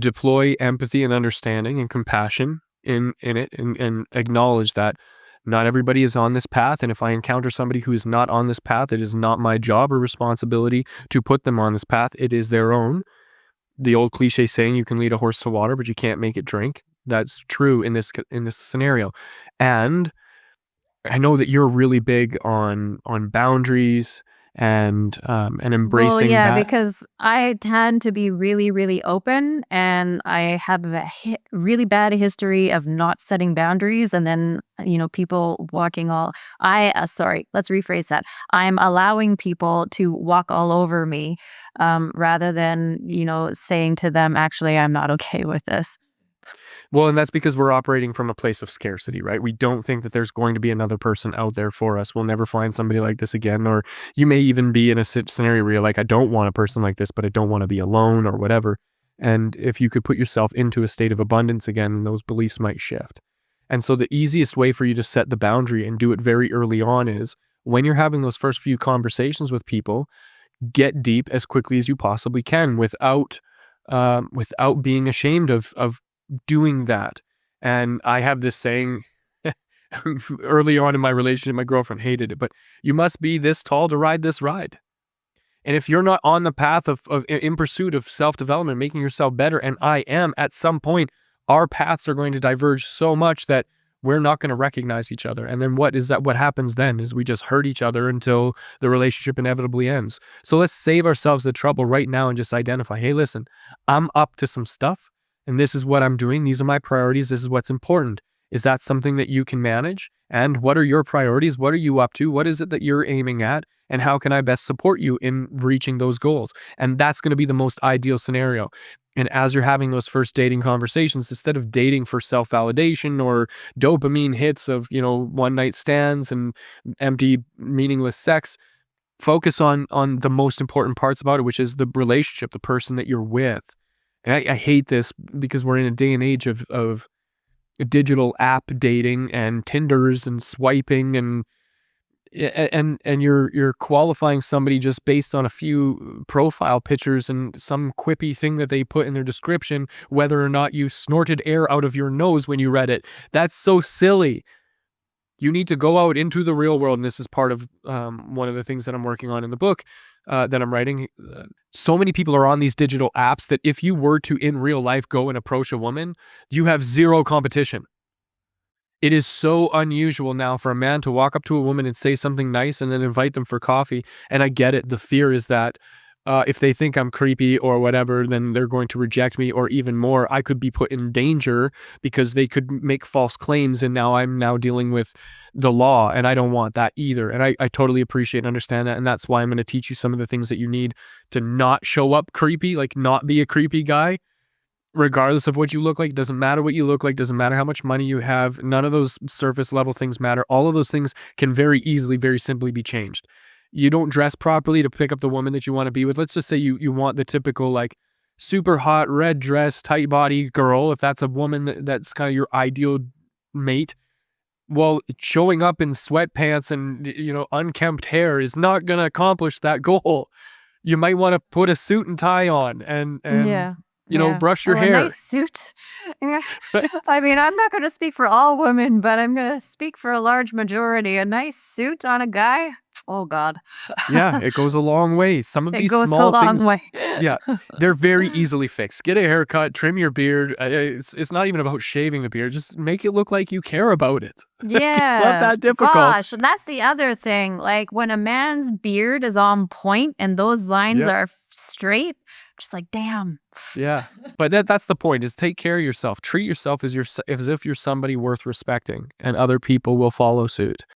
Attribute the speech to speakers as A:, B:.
A: deploy empathy and understanding and compassion in it, and acknowledge that not everybody is on this path. And if I encounter somebody who is not on this path, it is not my job or responsibility to put them on this path. It is their own. The old cliche saying, you can lead a horse to water, but you can't make it drink. That's true in this scenario. And I know that you're really big on boundaries and
B: Well,
A: embracing
B: yeah,
A: that.
B: because I tend to be really, really open, and I have a really bad history of not setting boundaries, and then people walking all. Sorry, let's rephrase that. I'm allowing people to walk all over me, rather than saying to them, actually, I'm not okay with this.
A: Well, and that's because we're operating from a place of scarcity, right? We don't think that there's going to be another person out there for us. We'll never find somebody like this again. Or you may even be in a scenario where you're like, I don't want a person like this, but I don't want to be alone or whatever. And if you could put yourself into a state of abundance again, those beliefs might shift. And so the easiest way for you to set the boundary and do it very early on is when you're having those first few conversations with people, get deep as quickly as you possibly can without being ashamed of doing that. And I have this saying early on in my relationship, my girlfriend hated it, but you must be this tall to ride this ride. And if you're not on the path of in pursuit of self-development, making yourself better, and I am, at some point, our paths are going to diverge so much that we're not going to recognize each other. And then what happens then is we just hurt each other until the relationship inevitably ends. So let's save ourselves the trouble right now and just identify, hey, listen, I'm up to some stuff and this is what I'm doing. These are my priorities. This is what's important. Is that something that you can manage? And what are your priorities? What are you up to? What is it that you're aiming at? And how can I best support you in reaching those goals? And that's going to be the most ideal scenario. And as you're having those first dating conversations, instead of dating for self-validation or dopamine hits of, one night stands and empty, meaningless sex, focus on the most important parts about it, which is the relationship, the person that you're with. And I hate this because we're in a day and age of digital app dating and Tinders and swiping and you're qualifying somebody just based on a few profile pictures and some quippy thing that they put in their description, whether or not you snorted air out of your nose when you read it. That's so silly. You need to go out into the real world, and this is part of one of the things that I'm working on in the book that I'm writing. So many people are on these digital apps that if you were to, in real life, go and approach a woman, you have zero competition. It is so unusual now for a man to walk up to a woman and say something nice and then invite them for coffee. And I get it. The fear is that if they think I'm creepy or whatever, then they're going to reject me, or even more, I could be put in danger because they could make false claims. And now I'm dealing with the law, and I don't want that either. And I totally appreciate and understand that. And that's why I'm going to teach you some of the things that you need to not show up creepy, like not be a creepy guy. Regardless of what you look like, doesn't matter what you look like, doesn't matter how much money you have, none of those surface level things matter. All of those things can very easily, very simply be changed. You don't dress properly to pick up the woman that you want to be with. Let's just say you want the typical, like, super hot red dress, tight body girl. If that's a woman that's kind of your ideal mate, well, showing up in sweatpants and unkempt hair is not going to accomplish that goal. You might want to put a suit and tie on and
B: Yeah. Yeah.
A: brush your
B: Oh, a
A: hair.
B: nice suit. Yeah. I mean, I'm not going to speak for all women, but I'm going to speak for a large majority. A nice suit on a guy. Oh, God.
A: Yeah, it goes a long way. Some of
B: It
A: these
B: goes a
A: small
B: long
A: things,
B: way.
A: yeah, they're very easily fixed. Get a haircut, trim your beard. It's not even about shaving the beard. Just make it look like you care about it. It's not
B: Yeah.
A: that difficult.
B: Gosh, that's the other thing. Like when a man's beard is on point and those lines
A: Yep.
B: are straight, just like, damn.
A: Yeah. But that's the point, is take care of yourself. Treat yourself as if you're somebody worth respecting, and other people will follow suit.